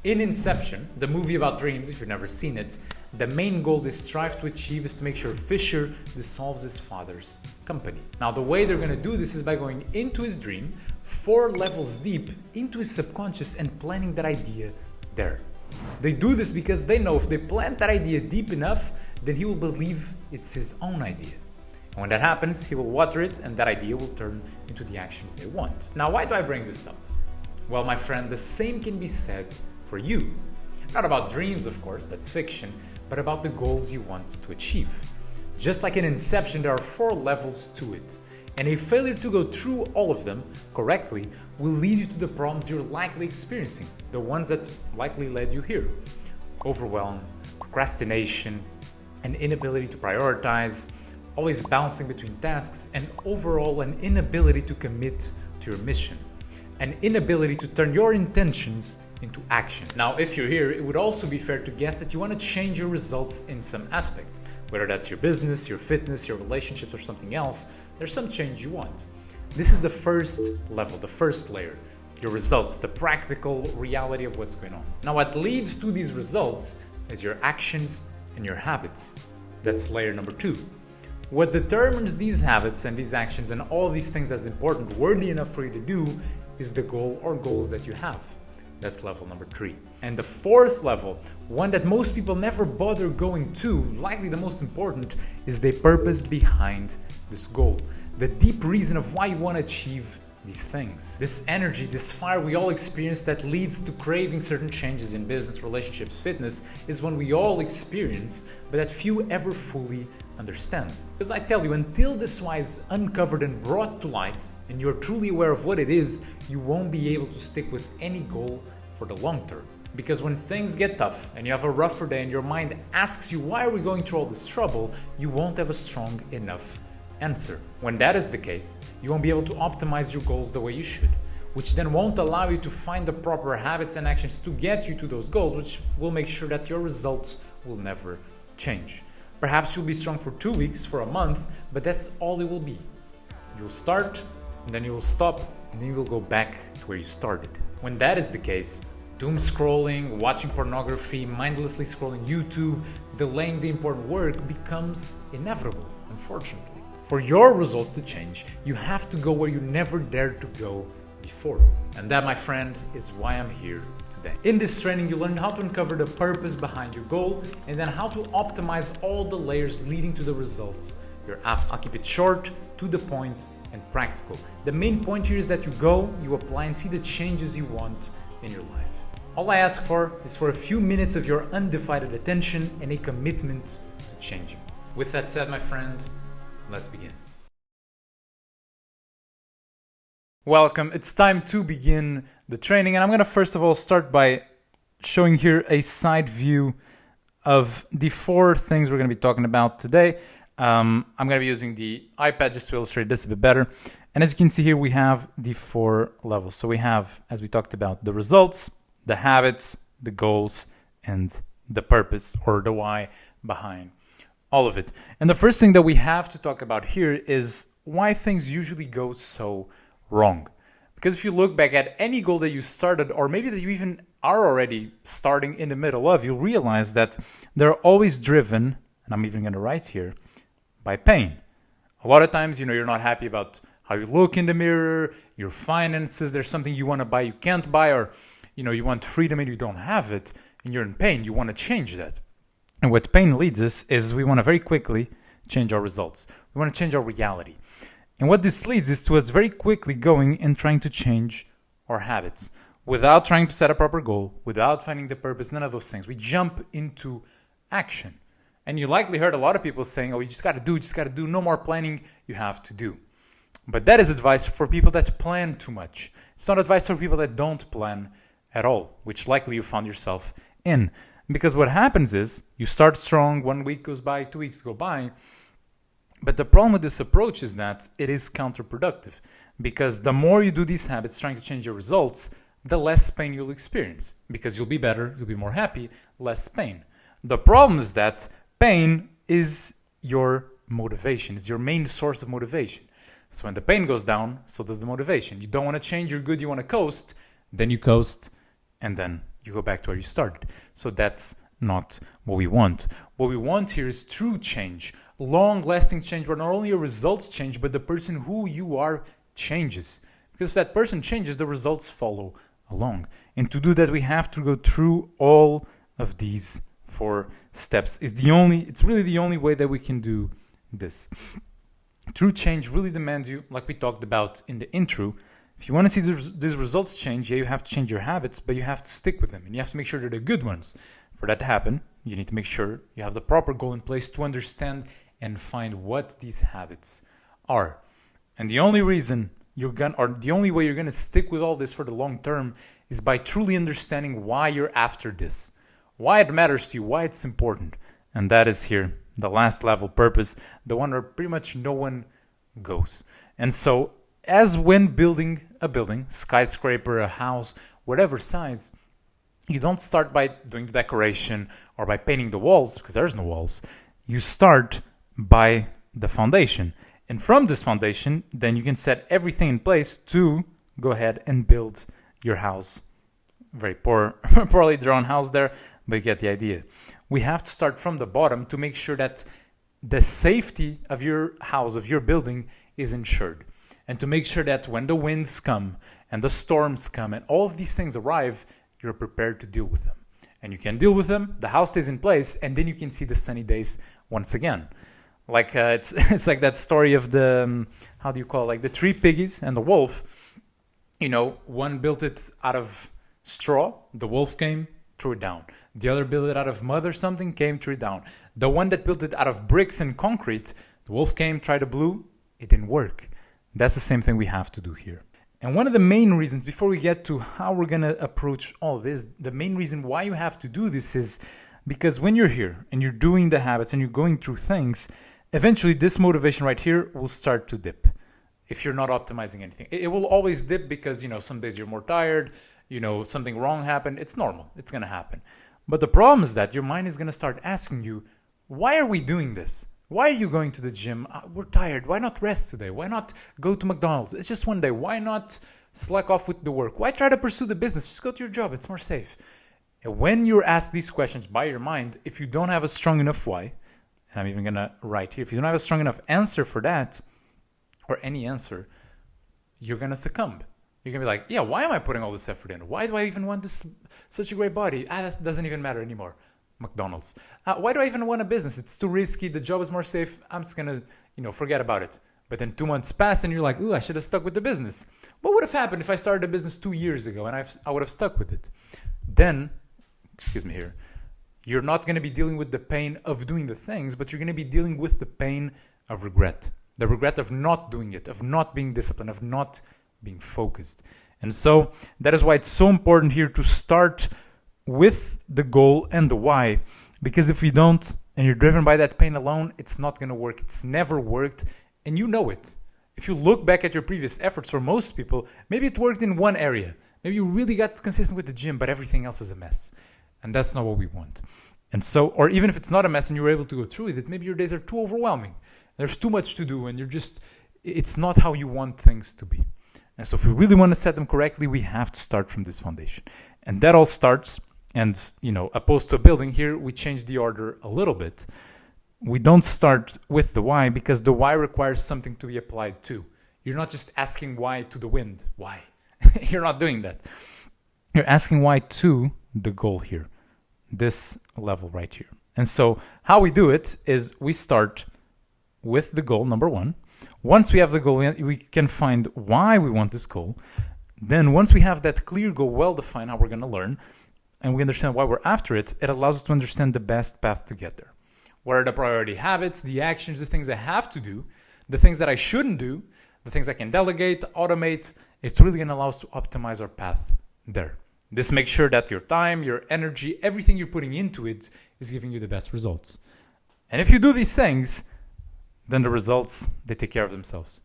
In Inception, the movie about dreams, if you've never seen it, the main goal they strive to achieve is to make sure Fisher dissolves his father's company. Now, the way they're going to do this is by going into his dream, 4 levels deep, into his subconscious and planting that idea there. They do this because they know if they plant that idea deep enough, then he will believe it's his own idea. And when that happens, he will water it and that idea will turn into the actions they want. Now, why do I bring this up? Well, my friend, the same can be said for you. Not about dreams, of course, that's fiction, but about the goals you want to achieve. Just like in Inception, there are 4 levels to it. And a failure to go through all of them correctly will lead you to the problems you're likely experiencing, the ones that likely led you here. Overwhelm, procrastination, an inability to prioritize, always bouncing between tasks, and overall an inability to commit to your mission. An inability to turn your intentions into action. Now, if you're here, it would also be fair to guess that you want to change your results in some aspect. Whether that's your business, your fitness, your relationships, or something else, there's some change you want. This is the first level, the first layer. Your results, the practical reality of what's going on. Now, what leads to these results is your actions and your habits. That's layer number 2. What determines these habits and these actions and all these things as important, worthy enough for you to do, is the goal or goals that you have. That's level number 3. And the 4th level, one that most people never bother going to, likely the most important, is the purpose behind this goal. The deep reason of why you want to achieve these things. This energy, this fire we all experience that leads to craving certain changes in business, relationships, fitness, is one we all experience, but that few ever fully understand. Because I tell you, until this why is uncovered and brought to light, and you're truly aware of what it is, you won't be able to stick with any goal for the long term. Because when things get tough and you have a rougher day and your mind asks you, why are we going through all this trouble, you won't have a strong enough answer. When that is the case, you won't be able to optimize your goals the way you should, which then won't allow you to find the proper habits and actions to get you to those goals, which will make sure that your results will never change. Perhaps you'll be strong for 2 weeks, for a month, but that's all it will be. You'll start, and then you will stop, and then you will go back to where you started. When that is the case, doom scrolling, watching pornography, mindlessly scrolling YouTube, delaying the important work becomes inevitable, unfortunately. For your results to change, you have to go where you never dared to go before. And that, my friend, is why I'm here today. In this training, you learn how to uncover the purpose behind your goal and then how to optimize all the layers leading to the results you're after. I'll keep it short, to the point, and practical. The main point here is that you go, you apply, and see the changes you want in your life. All I ask for is for a few minutes of your undivided attention and a commitment to changing. With that said, my friend, let's begin. Welcome. It's time to begin the training, and I'm going to first of all start by showing here a side view of the 4 things we're going to be talking about today. I'm going to be using the iPad just to illustrate this a bit better. And as you can see here, we have the 4 levels. So we have, as we talked about, the results, the habits, the goals, and the purpose or the why behind all of it. And the first thing that we have to talk about here is why things usually go so wrong. Because if you look back at any goal that you started, or maybe that you even are already starting in the middle of, you'll realize that they're always driven, and I'm even going to write here, by pain. A lot of times, you're not happy about how you look in the mirror, your finances, there's something you want to buy you can't buy, or you want freedom and you don't have it, and you're in pain. You want to change that. And what pain leads us is we want to very quickly change our results. We want to change our reality. And what this leads is to us very quickly going and trying to change our habits without trying to set a proper goal, without finding the purpose, none of those things. We jump into action. And you likely heard a lot of people saying, oh, you just got to do, no more planning, you have to do. But that is advice for people that plan too much. It's not advice for people that don't plan at all, which likely you found yourself in. Because what happens is you start strong, 1 week goes by, 2 weeks go by. But the problem with this approach is that it is counterproductive. Because the more you do these habits trying to change your results, the less pain you'll experience. Because you'll be better, you'll be more happy, less pain. The problem is that pain is your motivation. It's your main source of motivation. So when the pain goes down, so does the motivation. You don't want to change, you're good, you want to coast, then you coast, and then you go back to where you started. So that's not what we want. What we want here is true change, long-lasting change, where not only your results change, but the person who you are changes. Because if that person changes, the results follow along. And to do that, we have to go through all of these 4 steps. It's really the only way that we can do this. True change really demands you, like we talked about in the intro. If you want to see these results change, you have to change your habits, but you have to stick with them. And you have to make sure they're the good ones. For that to happen, you need to make sure you have the proper goal in place to understand and find what these habits are. And the only reason the only way you're gonna stick with all this for the long term is by truly understanding why you're after this, why it matters to you, why it's important. And that is here, the last level, purpose, the one where pretty much no one goes. And so, as when building a building, skyscraper, a house, whatever size, you don't start by doing the decoration or by painting the walls, because there's no walls. You start by the foundation. And from this foundation, then you can set everything in place to go ahead and build your house. Very poorly drawn house there, but you get the idea. We have to start from the bottom to make sure that the safety of your house, of your building, is ensured. And to make sure that when the winds come and the storms come and all of these things arrive, you're prepared to deal with them. And you can deal with them, the house stays in place, and then you can see the sunny days once again. Like it's like that story of the how do you call it? Like the 3 piggies and the wolf. You know, one built it out of straw, the wolf came, threw it down. The other built it out of mud or something, came, threw it down. The one that built it out of bricks and concrete, the wolf came, tried to glue, it didn't work. That's the same thing we have to do here. And one of the main reasons, before we get to how we're going to approach all this, the main reason why you have to do this is because when you're here and you're doing the habits and you're going through things, eventually this motivation right here will start to dip if you're not optimizing anything. It will always dip because, you know, some days you're more tired, you know, something wrong happened. It's normal. It's going to happen. But the problem is that your mind is going to start asking you, why are we doing this? Why are you going to the gym? We're tired. Why not rest today? Why not go to McDonald's? It's just one day. Why not slack off with the work? Why try to pursue the business? Just go to your job. It's more safe. And when you're asked these questions by your mind, if you don't have a strong enough why, and I'm even going to write here, if you don't have a strong enough answer for that, or any answer, you're going to succumb. You're going to be like, yeah, why am I putting all this effort in? Why do I even want this such a great body? That doesn't even matter anymore. McDonald's. Why do I even want a business? It's too risky. The job is more safe. I'm just going to, forget about it. But then 2 months pass and you're like, ooh, I should have stuck with the business. What would have happened if I started a business 2 years ago and I would have stuck with it? Then, you're not going to be dealing with the pain of doing the things, but you're going to be dealing with the pain of regret. The regret of not doing it, of not being disciplined, of not being focused. And so that is why it's so important here to start with the goal and the why. Because if you don't, and you're driven by that pain alone, it's not going to work. It's never worked, and you know it. If you look back at your previous efforts, for most people, maybe it worked in one area. Maybe you really got consistent with the gym, but everything else is a mess. And that's not what we want. And so, or even if it's not a mess and you're able to go through it, maybe your days are too overwhelming. There's too much to do and it's not how you want things to be. And so if we really want to set them correctly, we have to start from this foundation. And that all starts, and opposed to a building here, we change the order a little bit. We don't start with the why because the why requires something to be applied to. You're not just asking why to the wind. Why? You're not doing that. You're asking why to the goal here, this level right here. And so how we do it is we start with the goal, number 1. Once we have the goal, we can find why we want this goal. Then once we have that clear goal, well-defined, how we're going to learn, and we understand why we're after it, it allows us to understand the best path to get there. What are the priority habits, the actions, the things I have to do, the things that I shouldn't do, the things I can delegate, automate. It's really going to allow us to optimize our path there. This makes sure that your time, your energy, everything you're putting into it is giving you the best results. And if you do these things, then the results, they take care of themselves.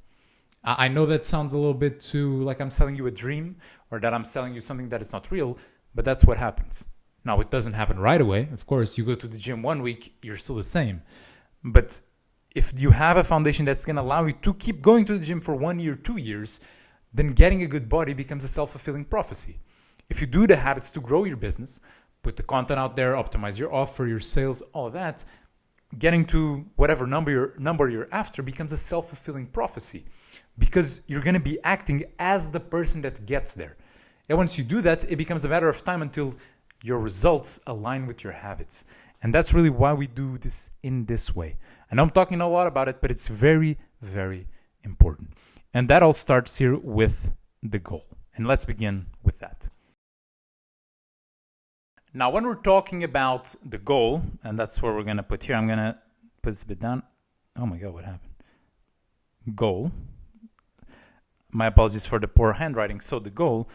I know that sounds a little bit too like I'm selling you a dream or that I'm selling you something that is not real, but that's what happens. Now, it doesn't happen right away. Of course, you go to the gym 1 week, you're still the same. But if you have a foundation that's going to allow you to keep going to the gym for 1 year, 2 years, then getting a good body becomes a self-fulfilling prophecy. If you do the habits to grow your business, put the content out there, optimize your offer, your sales, all of that, getting to whatever number you're after becomes a self-fulfilling prophecy, because you're going to be acting as the person that gets there. And once you do that, it becomes a matter of time until your results align with your habits. And that's really why we do this in this way. I know I'm talking a lot about it, but it's very, very important. And that all starts here with the goal. And let's begin with that. Now, when we're talking about the goal, and that's what we're going to put here, I'm going to put this a bit down. Oh my God, what happened? Goal. My apologies for the poor handwriting. So the goal,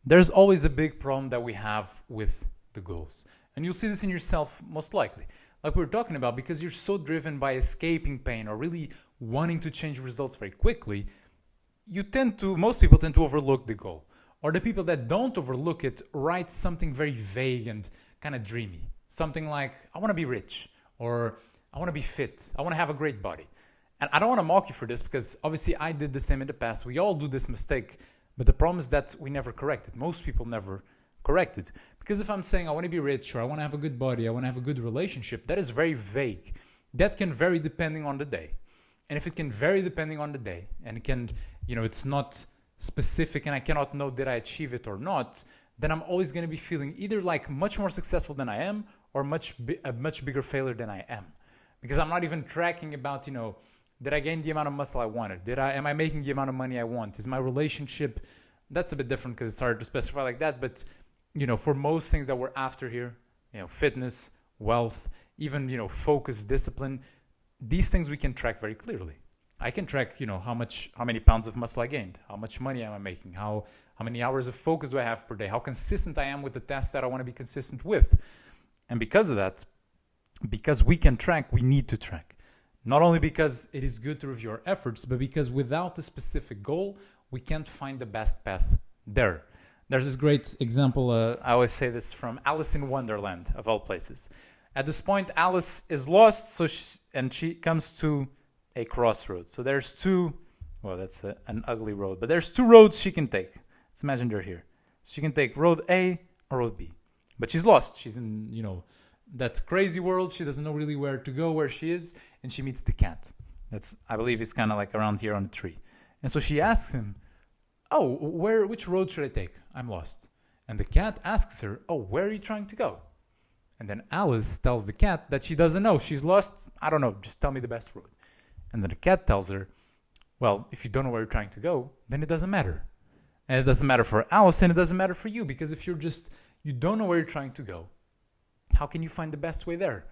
there's always a big problem that we have with the goals. And you'll see this in yourself most likely. Like we were talking about, because you're so driven by escaping pain or really wanting to change results very quickly, most people tend to overlook the goal. Or the people that don't overlook it write something very vague and kind of dreamy. Something like, I want to be rich, or I want to be fit, I want to have a great body. And I don't want to mock you for this, because obviously I did the same in the past. We all do this mistake, but the problem is that we never correct it. Most people never correct it. Because if I'm saying I want to be rich, or I want to have a good body, I want to have a good relationship, that is very vague. That can vary depending on the day. And if it can vary depending on the day, and it can, it's not specific and I cannot know did I achieve it or not, then I'm always going to be feeling either like much more successful than I am, or a much bigger failure than I am. Because I'm not even tracking about, did I gain the amount of muscle I wanted? Am I making the amount of money I want? Is my relationship, that's a bit different because it's hard to specify like that. But, for most things that we're after here, fitness, wealth, even, focus, discipline, these things we can track very clearly. I can track, how many pounds of muscle I gained, how much money am I making, how many hours of focus do I have per day, how consistent I am with the tasks that I want to be consistent with. And because of that, because we can track, we need to track. Not only because it is good to review our efforts, but because without a specific goal, we can't find the best path there. There's this great example, I always say this, from Alice in Wonderland, of all places. At this point, Alice is lost, and she comes to a crossroad. So there's that's an ugly road, but there's two roads she can take. Let's imagine they're here. She can take road A or road B. But she's lost. She's in, that crazy world. She doesn't know really where to go, where she is, and she meets the cat. I believe he's kind of like around here on the tree. And so she asks him, which road should I take? I'm lost. And the cat asks her, where are you trying to go? And then Alice tells the cat that she doesn't know. She's lost. I don't know. Just tell me the best road. And then the cat tells her, well, if you don't know where you're trying to go, then it doesn't matter. And it doesn't matter for Alice, and it doesn't matter for you, because if you don't know where you're trying to go, how can you find the best way there?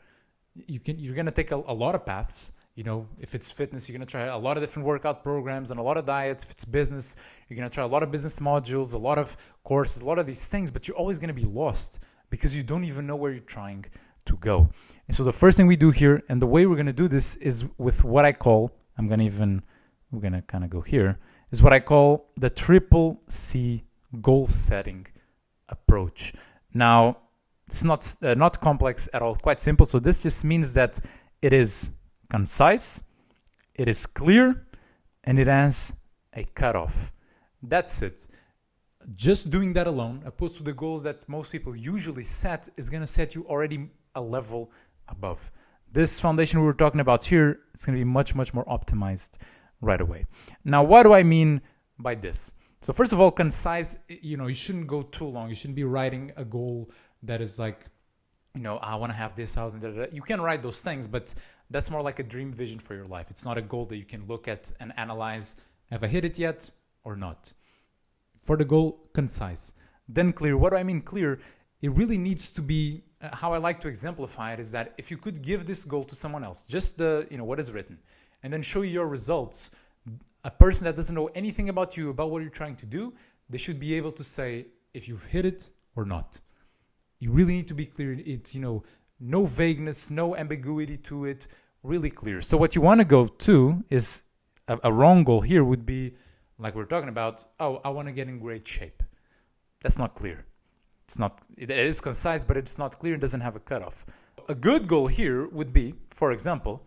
You're going to take a lot of paths. If it's fitness, you're going to try a lot of different workout programs and a lot of diets. If it's business, you're going to try a lot of business modules, a lot of courses, a lot of these things, but you're always going to be lost because you don't even know where you're trying to go. And so the first thing we do here, and the way we're going to do this, is with what I call, we're going to kind of go here, is what I call the triple C goal setting approach. Now, it's not complex at all, quite simple. So this just means that it is concise, it is clear, and it has a cutoff. That's it. Just doing that alone, opposed to the goals that most people usually set, is going to set you already a level above. This foundation we were talking about here is going to be much, much more optimized right away. Now, what do I mean by this? So first of all, concise, you shouldn't go too long. You shouldn't be writing a goal that is like, I want to have this house and da, da, da. You can write those things, but that's more like a dream vision for your life. It's not a goal that you can look at and analyze, have I hit it yet or not? For the goal, concise. Then clear. What do I mean clear? It really needs to be, how I like to exemplify it is that if you could give this goal to someone else, just what is written, and then show you your results, a person that doesn't know anything about you, about what you're trying to do, they should be able to say if you've hit it or not. You really need to be clear. It's, no vagueness, no ambiguity to it, really clear. So what you want to go to is a wrong goal here would be, like we're talking about, I want to get in great shape. That's not clear. It is concise, but it's not clear. It doesn't have a cutoff. A good goal here would be, for example,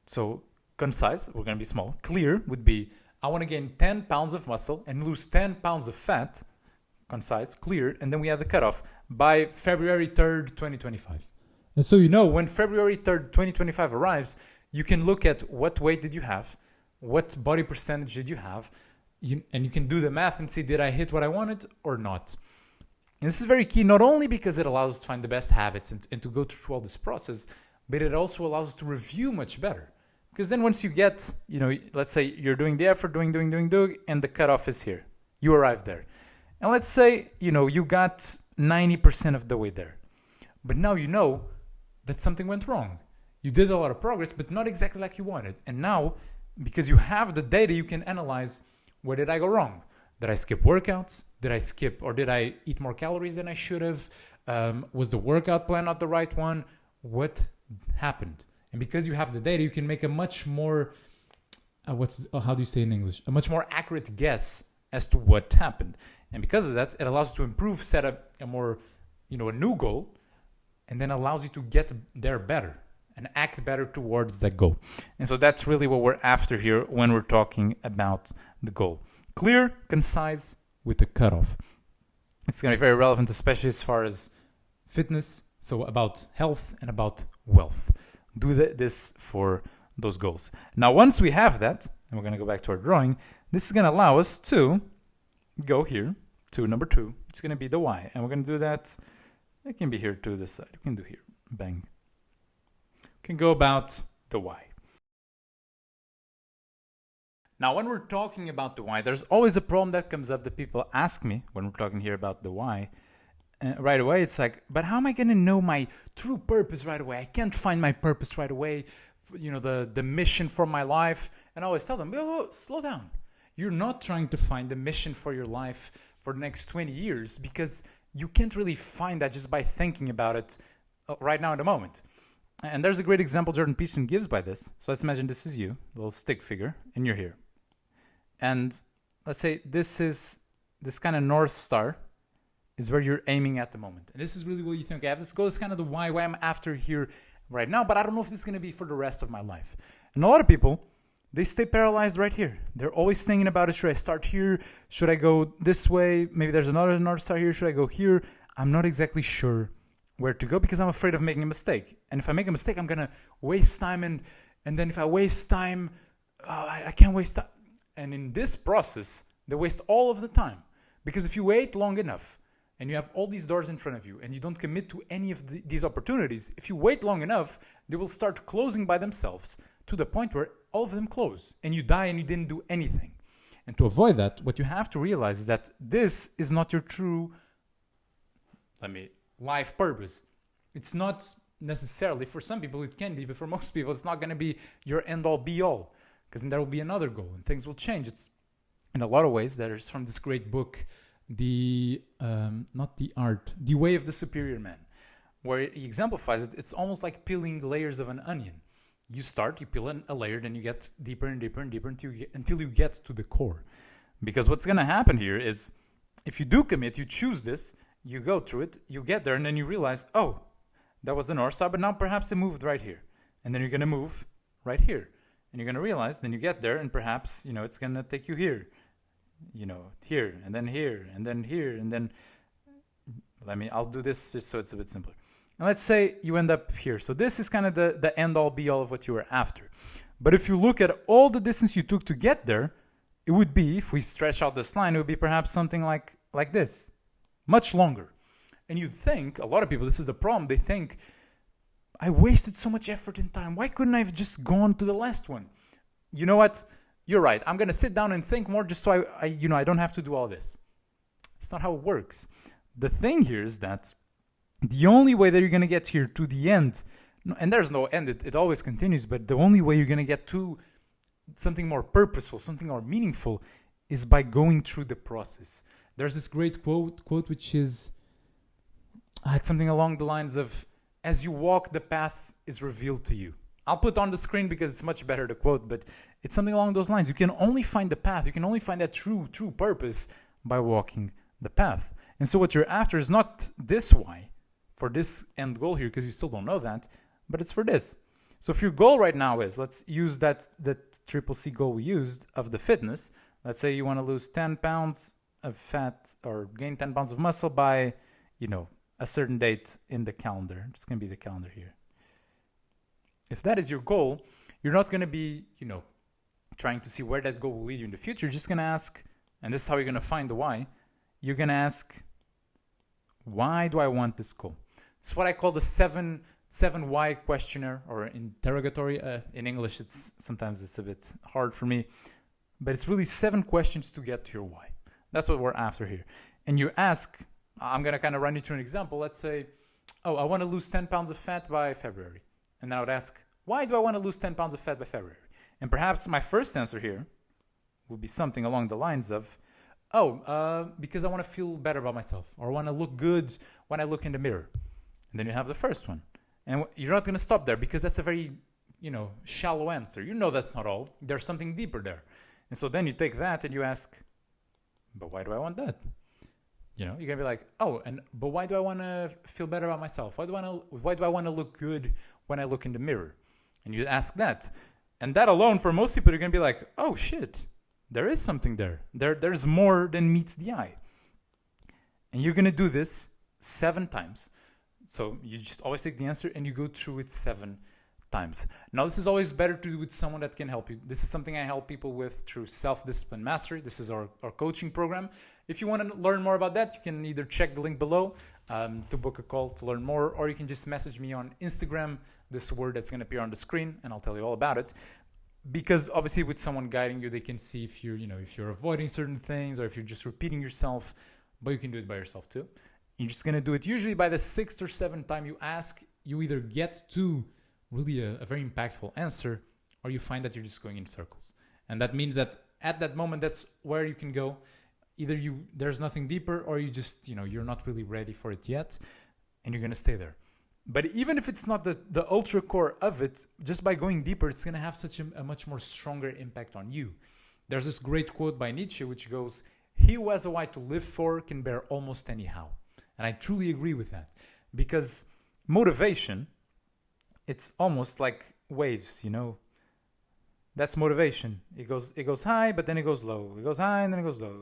so concise, we're going to be small. Clear would be, I want to gain 10 pounds of muscle and lose 10 pounds of fat. concise, clear, and then we have the cutoff by February 3rd, 2025. And so, you know, when February 3rd, 2025 arrives, you can look at what weight did you have, what body percentage did you have, and you can do the math and see, did I hit what I wanted or not? And this is very key, not only because it allows us to find the best habits and to go through all this process, but it also allows us to review much better. Because then once you get, you know, let's say you're doing the effort, doing, and the cutoff is here. You arrive there. And let's say, you know, you got 90% of the way there. But now you know that something went wrong. You did a lot of progress, but not exactly like you wanted. And now, because you have the data, you can analyze, where did I go wrong? Did I skip workouts? Did I eat more calories than I should have? Was the workout plan not the right one? What happened? And because you have the data, you can make a much more, how do you say in English? A much more accurate guess as to what happened. And because of that, it allows you to improve, set up a more, you know, a new goal, and then allows you to get there better and act better towards that goal. And so that's really what we're after here when we're talking about the goal. Clear, concise, with a cutoff. It's going to be very relevant, especially as far as fitness, so about health and about wealth. Do this for those goals. Now, once we have that, and we're going to go back to our drawing, this is going to allow us to go here to number 2. It's going to be the why. And we're going to do that. It can be here to this side. We can do here. Bang. We can go about the why. Now, when we're talking about the why, there's always a problem that comes up that people ask me when we're talking here about the why. Right away, it's like, but how am I going to know my true purpose right away? I can't find my purpose right away, you know, the mission for my life. And I always tell them, oh, slow down. You're not trying to find the mission for your life for the next 20 years because you can't really find that just by thinking about it right now in the moment. And there's a great example Jordan Peterson gives by this. So let's imagine this is you, a little stick figure, and you're here. And let's say this is this kind of North Star is where you're aiming at the moment. And this is really what you think, I have this goal. It's kind of the why I'm after here right now, but I don't know if this is going to be for the rest of my life. And a lot of people, they stay paralyzed right here. They're always thinking about it. Should I start here? Should I go this way? Maybe there's another North Star here. Should I go here? I'm not exactly sure where to go because I'm afraid of making a mistake. And if I make a mistake, I'm going to waste time. And then if I waste time, I can't waste time. And in this process, they waste all of the time. Because if you wait long enough and you have all these doors in front of you and you don't commit to any of these opportunities, if you wait long enough, they will start closing by themselves to the point where all of them close and you die and you didn't do anything. And to avoid that, what you have to realize is that this is not your true life purpose. It's not necessarily, for some people it can be, but for most people it's not going to be your end-all be-all, because then there will be another goal and things will change. It's in a lot of ways, that is from this great book, The Way of the Superior Man, where he exemplifies it. It's almost like peeling layers of an onion. You peel a layer, then you get deeper and deeper and deeper until you get to the core. Because what's going to happen here is, if you do commit, you choose this, you go through it, you get there, and then you realize, oh, that was the North Star, but now perhaps it moved right here. And then you're going to move right here. And you're going to realize, then you get there, and perhaps, it's going to take you here. Here, and then here, and then here, and then I'll do this just so it's a bit simpler. And let's say you end up here. So this is kind of the end-all be-all of what you were after. But if you look at all the distance you took to get there, it would be, if we stretch out this line, it would be perhaps something like this, much longer. And you'd think, a lot of people, this is the problem, they think, I wasted so much effort and time. Why couldn't I have just gone to the last one? You know what? You're right. I'm going to sit down and think more just so I don't have to do all this. It's not how it works. The thing here is that the only way that you're going to get here to the end, and there's no end, it always continues, but the only way you're going to get to something more purposeful, something more meaningful, is by going through the process. There's this great quote which is, it's something along the lines of, as you walk, the path is revealed to you. I'll put on the screen because it's much better to quote, but it's something along those lines. You can only find the path. You can only find that true purpose by walking the path. And so what you're after is not this why, for this end goal here, because you still don't know that, but it's for this. So if your goal right now is, let's use that triple C goal we used of the fitness. Let's say you want to lose 10 pounds of fat or gain 10 pounds of muscle by, a certain date in the calendar. It's going to be the calendar here. If that is your goal, you're not going to be, trying to see where that goal will lead you in the future. You're just going to ask, and this is how you're going to find the why. You're going to ask, why do I want this goal? It's what I call the seven why questionnaire, or interrogatory. In English, sometimes it's a bit hard for me, but it's really 7 questions to get to your why. That's what we're after here. And you ask, I'm going to kind of run you through an example. Let's say, I want to lose 10 pounds of fat by February. And then I would ask, why do I want to lose 10 pounds of fat by February? And perhaps my first answer here would be something along the lines of, because I want to feel better about myself, or I want to look good when I look in the mirror. And then you have the first one. And you're not going to stop there, because that's a very, shallow answer. That's not all. There's something deeper there. And so then you take that and you ask, but why do I want that? You're going to be like, but why do I want to feel better about myself? Why do I want to look good when I look in the mirror? And you ask that. And that alone, for most people, you're going to be like, oh shit, there is something there. There's more than meets the eye. And you're going to do this 7 times. So you just always take the answer and you go through it 7 times. Now, this is always better to do with someone that can help you. This is something I help people with through Self-Discipline Mastery. This is our coaching program. If you want to learn more about that, you can either check the link below to book a call to learn more, or you can just message me on Instagram, this word that's going to appear on the screen, and I'll tell you all about it. Because obviously with someone guiding you, they can see if you're avoiding certain things, or if you're just repeating yourself, but you can do it by yourself too. You're just going to do it usually by the 6th or 7th time you ask. You either get to really a very impactful answer, or you find that you're just going in circles. And that means that at that moment, that's where you can go. Either there's nothing deeper, or you just, you're not really ready for it yet, and you're going to stay there. But even if it's not the ultra core of it, just by going deeper, it's going to have such a much more stronger impact on you. There's this great quote by Nietzsche, which goes, "He who has a why to live for can bear almost anyhow." And I truly agree with that, because motivation, it's almost like waves, That's motivation. It goes high, but then it goes low. It goes high and then it goes low.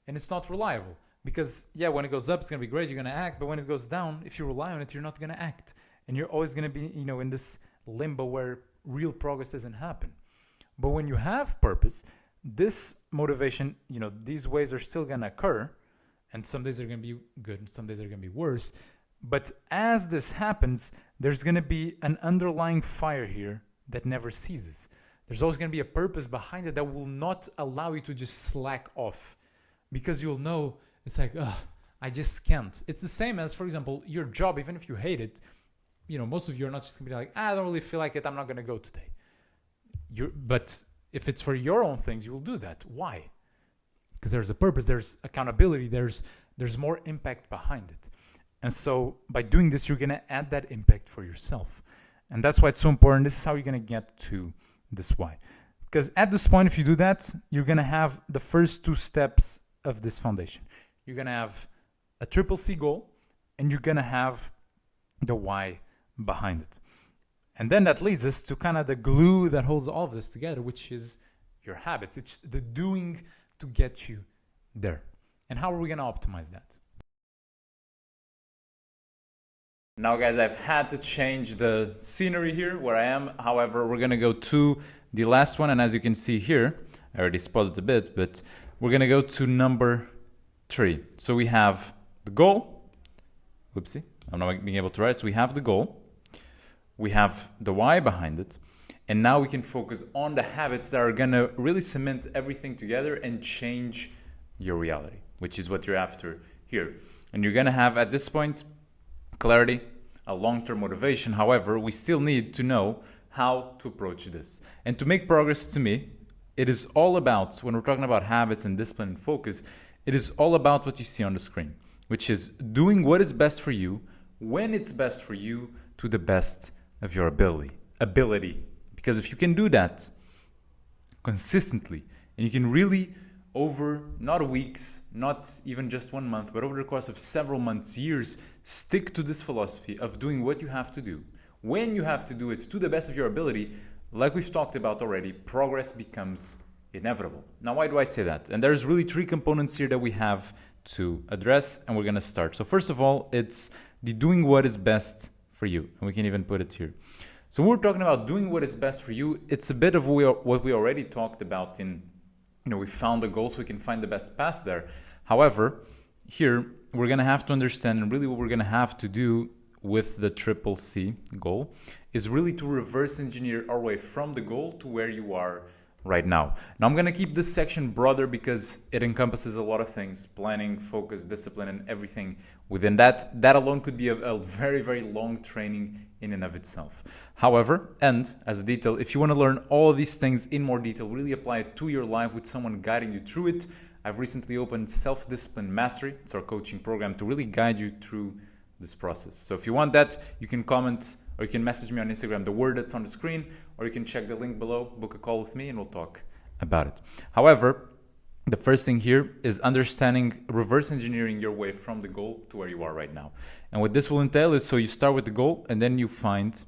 And it's not reliable. Because, when it goes up, it's going to be great. You're going to act. But when it goes down, if you rely on it, you're not going to act. And you're always going to be, in this limbo where real progress doesn't happen. But when you have purpose, this motivation, these waves are still going to occur. And some days are going to be good and some days are going to be worse. But as this happens, there's going to be an underlying fire here that never ceases. There's always going to be a purpose behind it that will not allow you to just slack off. Because you'll know, it's like, I just can't. It's the same as, for example, your job, even if you hate it, most of you are not just going to be like, I don't really feel like it, I'm not going to go today. But if it's for your own things, you will do that. Why? Because there's a purpose, there's accountability, there's more impact behind it. And so by doing this, you're going to add that impact for yourself. And that's why it's so important. This is how you're going to get to this why. Because at this point, if you do that, you're going to have the first 2 steps of this foundation. You're going to have a triple C goal, and you're going to have the why behind it. And then that leads us to kind of the glue that holds all of this together, which is your habits. It's the doing to get you there. And how are we going to optimize that? Now, guys, I've had to change the scenery here where I am. However, we're going to go to the last one. And as you can see here, I already spoiled it a bit, but we're going to go to number 3. So we have the goal. Whoopsie, I'm not being able to write. So we have the goal. We have the why behind it. And now we can focus on the habits that are going to really cement everything together and change your reality, which is what you're after here. And you're going to have, at this point, clarity, a long-term motivation. However, we still need to know how to approach this. And to make progress, to me, it is all about, when we're talking about habits and discipline and focus, it is all about what you see on the screen, which is doing what is best for you, when it's best for you, to the best of your ability. Because if you can do that consistently, and you can really over not weeks, not even just 1 month, but over the course of several months, years, stick to this philosophy of doing what you have to do. When you have to do it to the best of your ability, like we've talked about already, progress becomes inevitable. Now, why do I say that? And there's really three components here that we have to address, and we're going to start. So first of all, it's the doing what is best for you. And we can even put it here. So when we're talking about doing what is best for you, it's a bit of what we already talked about in, we found the goal so we can find the best path there. However, here we're going to have to understand, and really what we're going to have to do with the triple C goal is really to reverse engineer our way from the goal to where you are right now. Now I'm going to keep this section broader because it encompasses a lot of things: planning, focus, discipline, and everything within that. That alone could be a very, very long training in and of itself. However, and as a detail, if you want to learn all of these things in more detail, really apply it to your life with someone guiding you through it, I've recently opened Self-Discipline Mastery. It's our coaching program to really guide you through this process. So if you want that, you can comment or you can message me on Instagram, the word that's on the screen, or you can check the link below, book a call with me, and we'll talk about it. However, the first thing here is understanding, reverse engineering your way from the goal to where you are right now. And what this will entail is, so you start with the goal and then you find,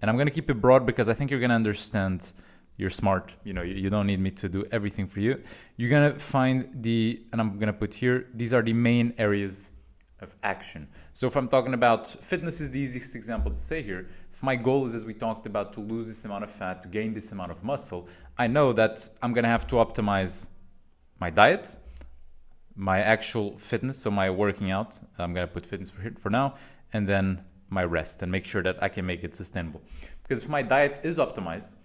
and I'm going to keep it broad because I think you're going to understand. You're smart. You don't need me to do everything for you. You're going to find and I'm going to put here, these are the main areas of action. So if I'm talking about fitness is the easiest example to say here. If my goal is, as we talked about, to lose this amount of fat, to gain this amount of muscle, I know that I'm going to have to optimize my diet, my actual fitness, so my working out. I'm going to put fitness for now, and then my rest, and make sure that I can make it sustainable. Because if my diet is optimized,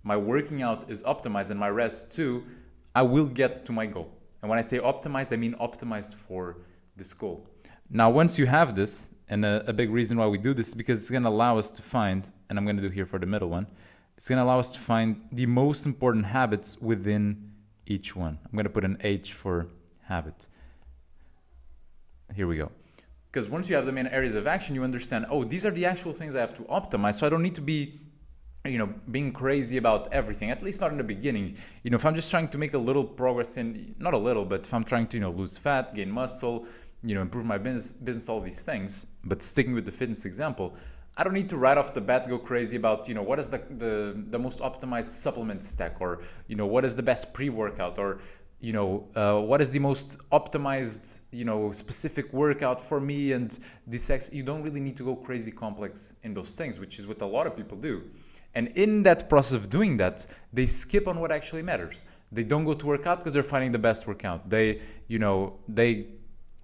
my working out is optimized, and my rest too, I will get to my goal. And when I say optimized, I mean optimized for this goal. Now, once you have this, and a big reason why we do this is because it's going to allow us to find, and I'm going to do here for the middle one, it's going to allow us to find the most important habits within each one. I'm going to put an H for habit. Here we go. Because once you have the main areas of action, you understand, oh, these are the actual things I have to optimize, so I don't need to be being crazy about everything, at least not in the beginning. If I'm just trying to make a little progress not a little, but if I'm trying to, lose fat, gain muscle, improve my business, all these things, but sticking with the fitness example, I don't need to right off the bat go crazy about, what is the most optimized supplement stack, or, what is the best pre-workout, or, what is the most optimized, specific workout for me and this. You don't really need to go crazy complex in those things, which is what a lot of people do. And in that process of doing that, they skip on what actually matters. They don't go to work out because they're finding the best workout. They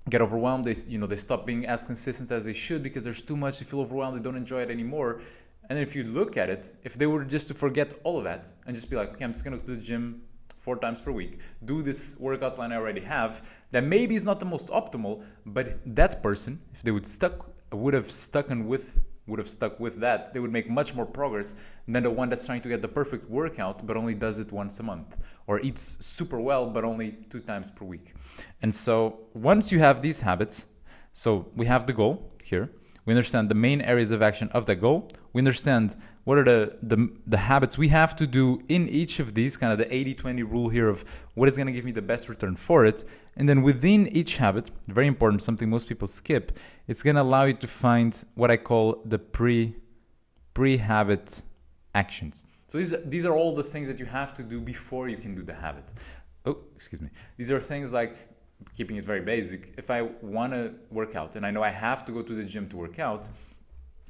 get overwhelmed. They stop being as consistent as they should because there's too much. They feel overwhelmed. They don't enjoy it anymore. And then if you look at it, if they were just to forget all of that and just be like, okay, I'm just going to go to the gym 4 times per week, do this workout plan I already have, that maybe is not the most optimal, but that person, if they would have stuck with that, they would make much more progress than the one that's trying to get the perfect workout but only does it once a month, or eats super well but only 2 times per week. And so once you have these habits, so we have the goal here, we understand the main areas of action of that goal, we understand what are the habits we have to do in each of these, kind of the 80-20 rule here of what is going to give me the best return for it. And then within each habit, very important, something most people skip, it's going to allow you to find what I call the pre-habit actions. So these are all the things that you have to do before you can do the habit. Oh, excuse me. These are things like, keeping it very basic, if I want to work out and I know I have to go to the gym to work out,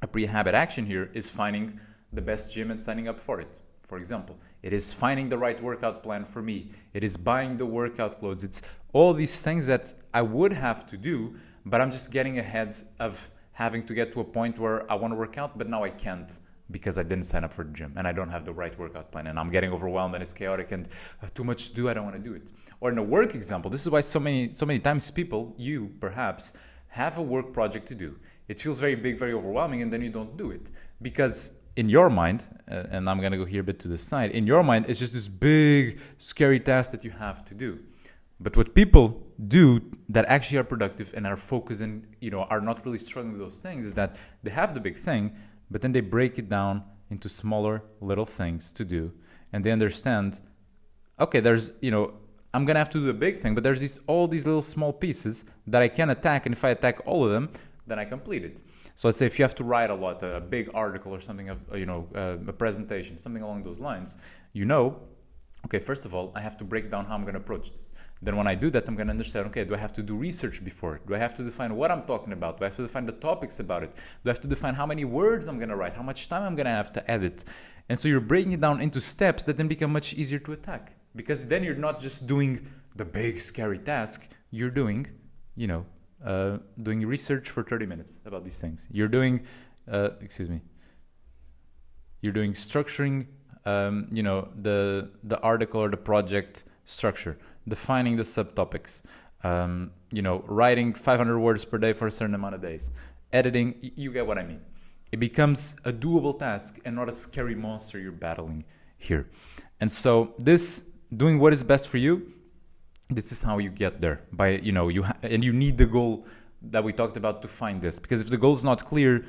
a pre-habit action here is finding the best gym and signing up for it. For example, it is finding the right workout plan for me. It is buying the workout clothes. It's all these things that I would have to do, but I'm just getting ahead of having to get to a point where I want to work out, but now I can't because I didn't sign up for the gym and I don't have the right workout plan and I'm getting overwhelmed and it's chaotic and too much to do, I don't want to do it. Or in a work example, this is why so many times people, you perhaps, have a work project to do. It feels very big, very overwhelming, and then you don't do it because in your mind, and I'm going to go here a bit to the side, in your mind, it's just this big, scary task that you have to do. But what people do that actually are productive and are focused and, are not really struggling with those things is that they have the big thing, but then they break it down into smaller little things to do. And they understand, okay, there's, I'm going to have to do the big thing, but there's all these little small pieces that I can attack. And if I attack all of them, then I complete it. So let's say if you have to write a lot, a big article or something, a presentation, something along those lines, okay, first of all, I have to break down how I'm going to approach this. Then when I do that, I'm going to understand, okay, do I have to do research before it? Do I have to define what I'm talking about? Do I have to define the topics about it? Do I have to define how many words I'm going to write? How much time I'm going to have to edit? And so you're breaking it down into steps that then become much easier to attack. Because then you're not just doing the big scary task. You're doing, doing research for 30 minutes about these things. You're doing, you're doing structuring, the article or the project structure, defining the subtopics, writing 500 words per day for a certain amount of days, editing, you get what I mean. It becomes a doable task and not a scary monster you're battling here. And so this, doing what is best for you, this is how you get there. By, and you need the goal that we talked about to find this. Because if the goal is not clear,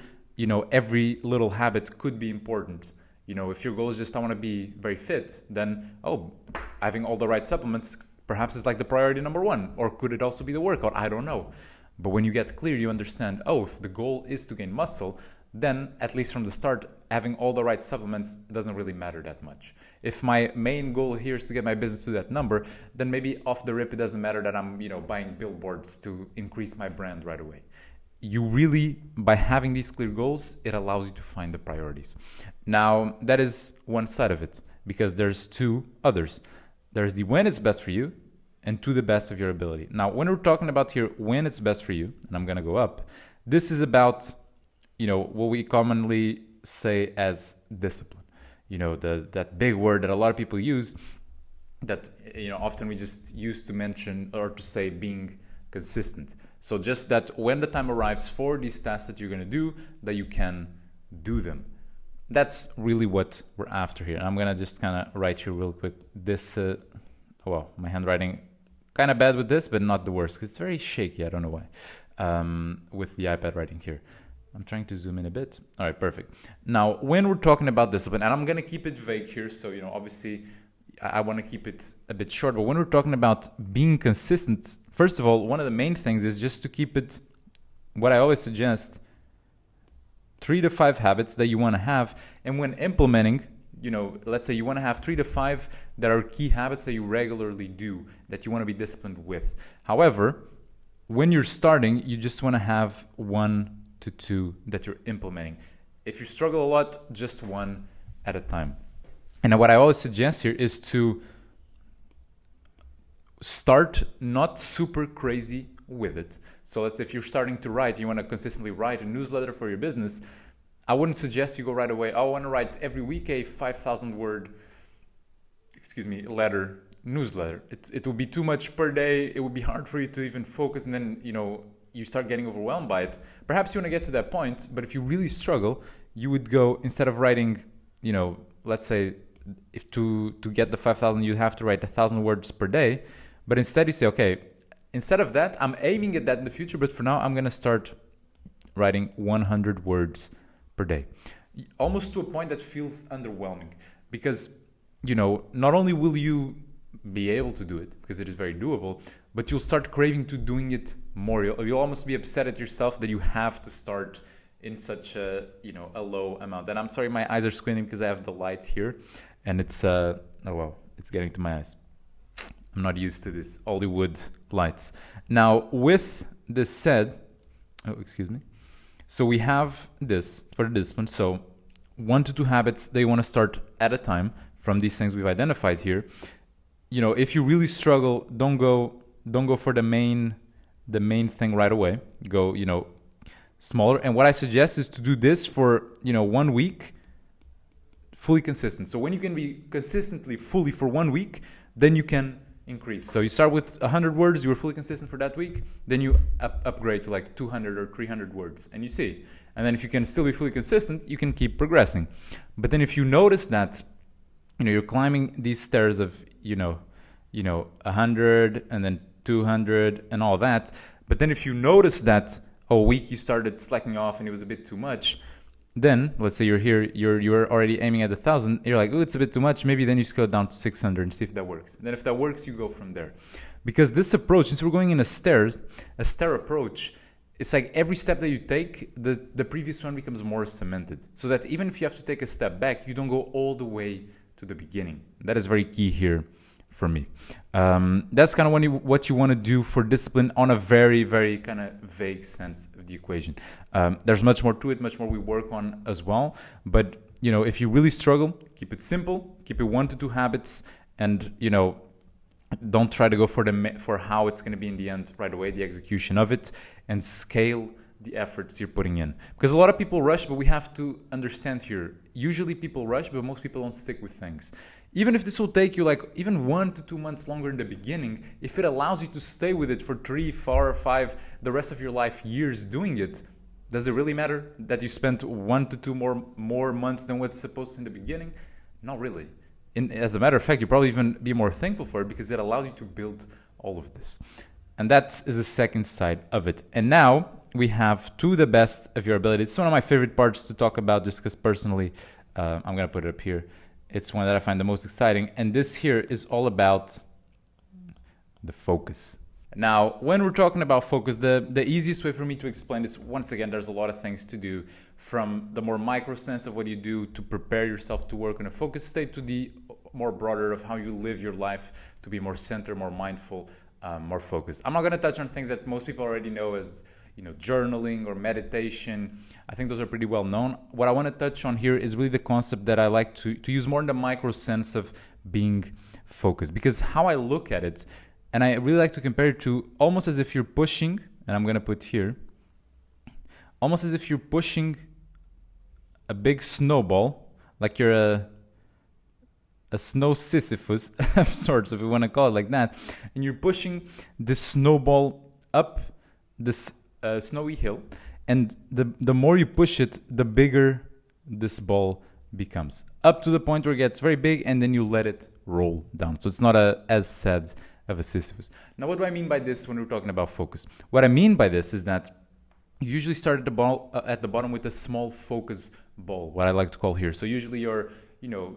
every little habit could be important. If your goal is just, I want to be very fit, then, having all the right supplements perhaps is like the priority number one. Or could it also be the workout? I don't know. But when you get clear, you understand, if the goal is to gain muscle, then at least from the start, having all the right supplements doesn't really matter that much. If my main goal here is to get my business to that number, then maybe off the rip, it doesn't matter that I'm, buying billboards to increase my brand right away. You really, by having these clear goals, it allows you to find the priorities. Now, that is one side of it, because there's two others. There's the when it's best for you, and to the best of your ability. Now, when we're talking about here, when it's best for you, and I'm going to go up, this is about, what we commonly say as discipline. That big word that a lot of people use that, often we just use to mention or to say being consistent. So just that when the time arrives for these tasks that you're going to do, that you can do them. That's really what we're after here. And I'm going to just kind of write here real quick. This, my handwriting kind of bad with this, but not the worst because it's very shaky. I don't know why, with the iPad writing here. I'm trying to zoom in a bit. All right, perfect. Now, when we're talking about discipline, and I'm going to keep it vague here. So, obviously I want to keep it a bit short, but when we're talking about being consistent, first of all, one of the main things is just to keep it, what I always suggest, 3 to 5 habits that you want to have. And when implementing, let's say you want to have 3 to 5 that are key habits that you regularly do, that you want to be disciplined with. However, when you're starting, you just want to have 1 to 2 that you're implementing. If you struggle a lot, just 1 at a time. And what I always suggest here is to start not super crazy with it. So let's say if you're starting to write, you want to consistently write a newsletter for your business, I wouldn't suggest you go right away, I want to write every week a 5,000 word, letter, newsletter. It would be too much per day. It would be hard for you to even focus, and then, you start getting overwhelmed by it. Perhaps you want to get to that point, but if you really struggle, you would go, instead of writing, let's say if to get the 5,000, you have to write 1,000 words per day. But instead you say, okay, instead of that, I'm aiming at that in the future, but for now I'm going to start writing 100 words per day. Almost to a point that feels underwhelming because, not only will you be able to do it because it is very doable, but you'll start craving to doing it more. You'll almost be upset at yourself that you have to start in such a low amount. And I'm sorry, my eyes are squinting because I have the light here and it's it's getting to my eyes. I'm not used to this Hollywood lights. Now, with this said, so we have this for the discipline. So 1 to 2 habits that you want to start at a time from these things we've identified here. If you really struggle, don't go for the main thing right away. Go, smaller. And what I suggest is to do this for, 1 week, fully consistent. So when you can be consistently fully for 1 week, then you can increase. So you start with 100 words, you were fully consistent for that week, then you upgrade to like 200 or 300 words, and you see. And then if you can still be fully consistent, you can keep progressing. But then if you notice that, you're climbing these stairs of, 100 and then 200 and all that. But then if you notice that a week you started slacking off and it was a bit too much, then let's say you're here, you're already aiming at 1,000. You're like, it's a bit too much. Maybe then you scale it down to 600 and see if that works. And then if that works, you go from there. Because this approach, since we're going in a stair approach, it's like every step that you take, the previous one becomes more cemented. So that even if you have to take a step back, you don't go all the way to the beginning. That is very key here for me. That's kind of what you want to do for discipline on a very, very kind of vague sense of the equation. There's much more to it, much more we work on as well. But, if you really struggle, keep it simple, keep it 1 to 2 habits, and, don't try to go for how it's going to be in the end right away, the execution of it, and scale the efforts you're putting in. Because a lot of people rush, but we have to understand here, usually people rush, but most people don't stick with things. Even if this will take you even 1 to 2 months longer in the beginning, if it allows you to stay with it for 3, 4, 5, the rest of your life, years doing it, does it really matter that you spent 1 to 2 more months than what's supposed to in the beginning? Not really. As a matter of fact, you probably even be more thankful for it because it allows you to build all of this. And that is the second side of it. And now we have to the best of your ability. It's one of my favorite parts to talk about just because personally, I'm going to put it up here. It's one that I find the most exciting. And this here is all about the focus. Now, when we're talking about focus, the easiest way for me to explain this, once again, there's a lot of things to do, from the more micro sense of what you do to prepare yourself to work in a focus state to the more broader of how you live your life to be more centered, more mindful, more focused. I'm not going to touch on things that most people already know as journaling or meditation. I think those are pretty well known. What I want to touch on here is really the concept that I like to use more in the micro sense of being focused, because how I look at it, and I really like to compare it to almost as if you're pushing, and I'm going to put here, almost as if you're pushing a big snowball, like you're a snow Sisyphus of sorts, if you want to call it like that, and you're pushing this snowball up this snowy hill, and the more you push it, the bigger this ball becomes, up to the point where it gets very big, and then you let it roll down. So it's not as sad of a Sisyphus. Now, what do I mean by this when we're talking about focus? What I mean by this is that you usually start at the bottom with a small focus ball, what I like to call here. So usually you're,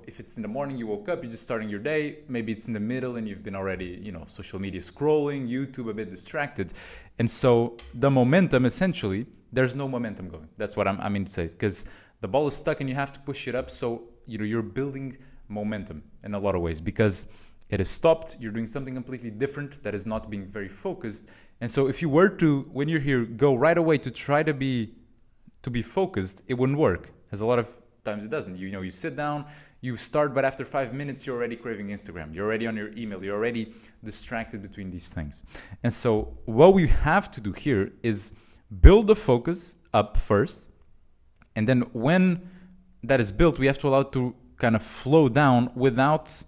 if it's in the morning, you woke up, you're just starting your day. Maybe it's in the middle and you've been already, social media scrolling, YouTube, a bit distracted. And so the momentum, essentially, there's no momentum going. That's what I mean to say, because the ball is stuck and you have to push it up. So, you're building momentum in a lot of ways because it is stopped. You're doing something completely different that is not being very focused. And so if you were to, when you're here, go right away to try to be focused, it wouldn't work. As a lot of times it doesn't. You sit down, you start, but after 5 minutes, you're already craving Instagram. You're already on your email. You're already distracted between these things. And so what we have to do here is build the focus up first. And then when that is built, we have to allow it to kind of flow down without,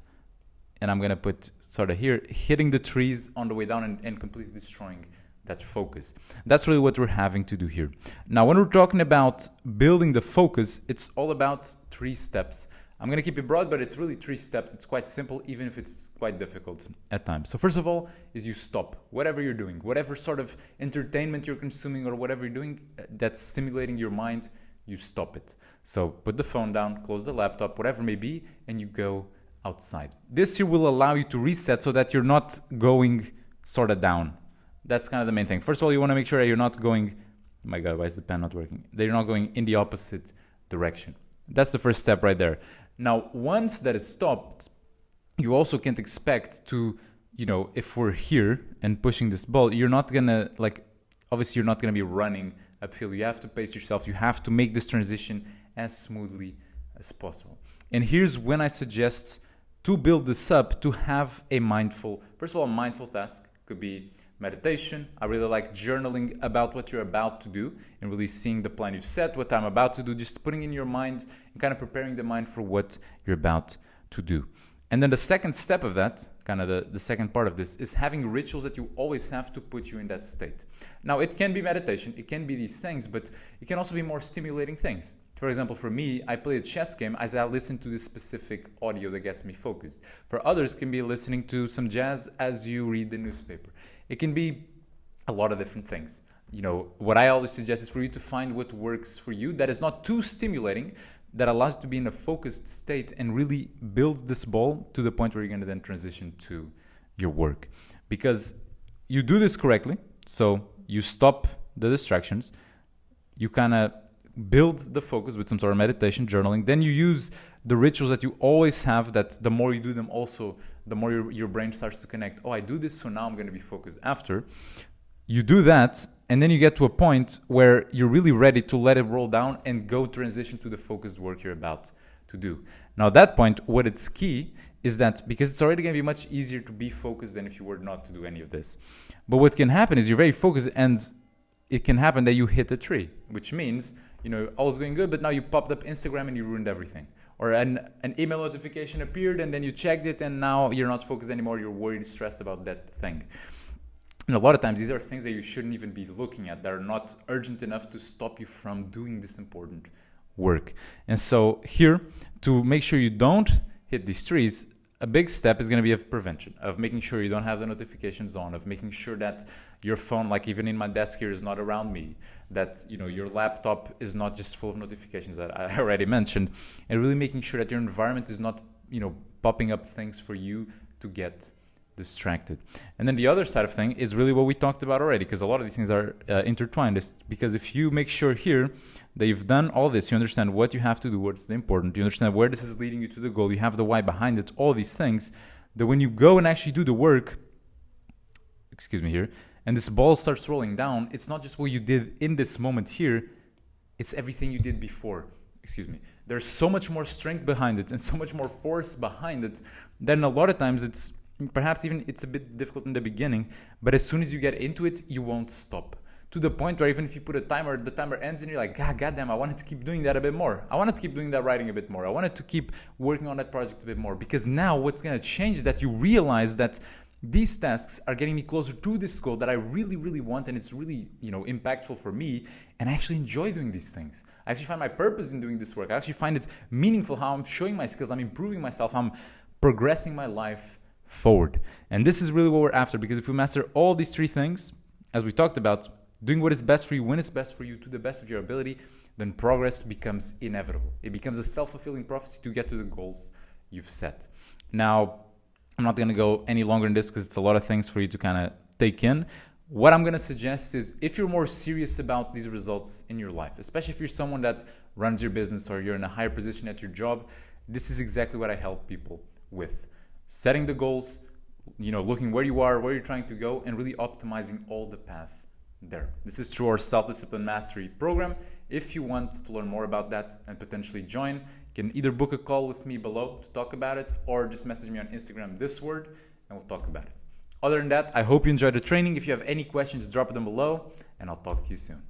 and I'm going to put sort of here, hitting the trees on the way down and completely destroying that focus. That's really what we're having to do here. Now, when we're talking about building the focus, it's all about 3 steps. I'm going to keep it broad, but it's really 3 steps. It's quite simple, even if it's quite difficult at times. So first of all is you stop whatever you're doing, whatever sort of entertainment you're consuming or whatever you're doing that's stimulating your mind, you stop it. So put the phone down, close the laptop, whatever it may be, and you go outside. This here will allow you to reset so that you're not going sort of down. That's kind of the main thing. First of all, you want to make sure that you're not going, oh my God, why is the pen not working? That you're not going in the opposite direction. That's the first step right there. Now, once that is stopped, you also can't expect to, if we're here and pushing this ball, you're not going to, obviously you're not going to be running uphill. You have to pace yourself. You have to make this transition as smoothly as possible. And here's when I suggest to build this up, to have a first of all, a mindful task. Could be meditation. I really like journaling about what you're about to do and really seeing the plan you've set, what I'm about to do, just putting in your mind and kind of preparing the mind for what you're about to do. And then the second step of that, kind of the second part of this, is having rituals that you always have to put you in that state. Now, it can be meditation, it can be these things, but it can also be more stimulating things. For example, for me, I play a chess game as I listen to this specific audio that gets me focused. For others, it can be listening to some jazz as you read the newspaper. It can be a lot of different things. What I always suggest is for you to find what works for you that is not too stimulating, that allows you to be in a focused state and really build this ball to the point where you're going to then transition to your work. Because you do this correctly, so you stop the distractions, you kind of build the focus with some sort of meditation, journaling. Then you use the rituals that you always have, that the more you do them also, the more your brain starts to connect. Oh, I do this, so now I'm going to be focused after. You do that, and then you get to a point where you're really ready to let it roll down and go transition to the focused work you're about to do. Now, at that point, what it's key is that, because it's already going to be much easier to be focused than if you were not to do any of this. But what can happen is you're very focused, and it can happen that you hit a tree, which means, all was going good, but now you popped up Instagram and you ruined everything. Or an email notification appeared and then you checked it and now you're not focused anymore. You're worried, stressed about that thing. And a lot of times these are things that you shouldn't even be looking at. That are not urgent enough to stop you from doing this important work. And so here, to make sure you don't hit these trees, a big step is going to be of prevention, of making sure you don't have the notifications on, of making sure that your phone, like even in my desk here, is not around me, that your laptop is not just full of notifications that I already mentioned, and really making sure that your environment is not popping up things for you to get distracted. And then the other side of thing is really what we talked about already, because a lot of these things are intertwined. It's because if you make sure here that you've done all this, you understand what you have to do, what's important, you understand where this is leading you to the goal, you have the why behind it, all these things, that when you go and actually do the work, and this ball starts rolling down, it's not just what you did in this moment here, it's everything you did before. There's so much more strength behind it and so much more force behind it that a lot of times it's a bit difficult in the beginning, but as soon as you get into it, you won't stop. To the point where even if you put a timer, the timer ends and you're like, goddamn, I wanted to keep doing that a bit more. I wanted to keep doing that writing a bit more. I wanted to keep working on that project a bit more. Because now what's going to change is that you realize that these tasks are getting me closer to this goal that I really, really want, and it's really, impactful for me, and I actually enjoy doing these things. I actually find my purpose in doing this work. I actually find it meaningful how I'm showing my skills, I'm improving myself, I'm progressing my life forward. And this is really what we're after, because if we master all these three things, as we talked about, doing what is best for you, when it's best for you, to the best of your ability, then progress becomes inevitable. It becomes a self-fulfilling prophecy to get to the goals you've set. Now, I'm not going to go any longer in this because it's a lot of things for you to kind of take in. What I'm going to suggest is, if you're more serious about these results in your life, especially if you're someone that runs your business or you're in a higher position at your job, this is exactly what I help people with. Setting the goals, looking where you are, where you're trying to go, and really optimizing all the path there. This is through our Self-Discipline Mastery program. If you want to learn more about that and potentially join, you can either book a call with me below to talk about it, or just message me on Instagram, this word, and we'll talk about it. Other than that, I hope you enjoyed the training. If you have any questions, drop them below, and I'll talk to you soon.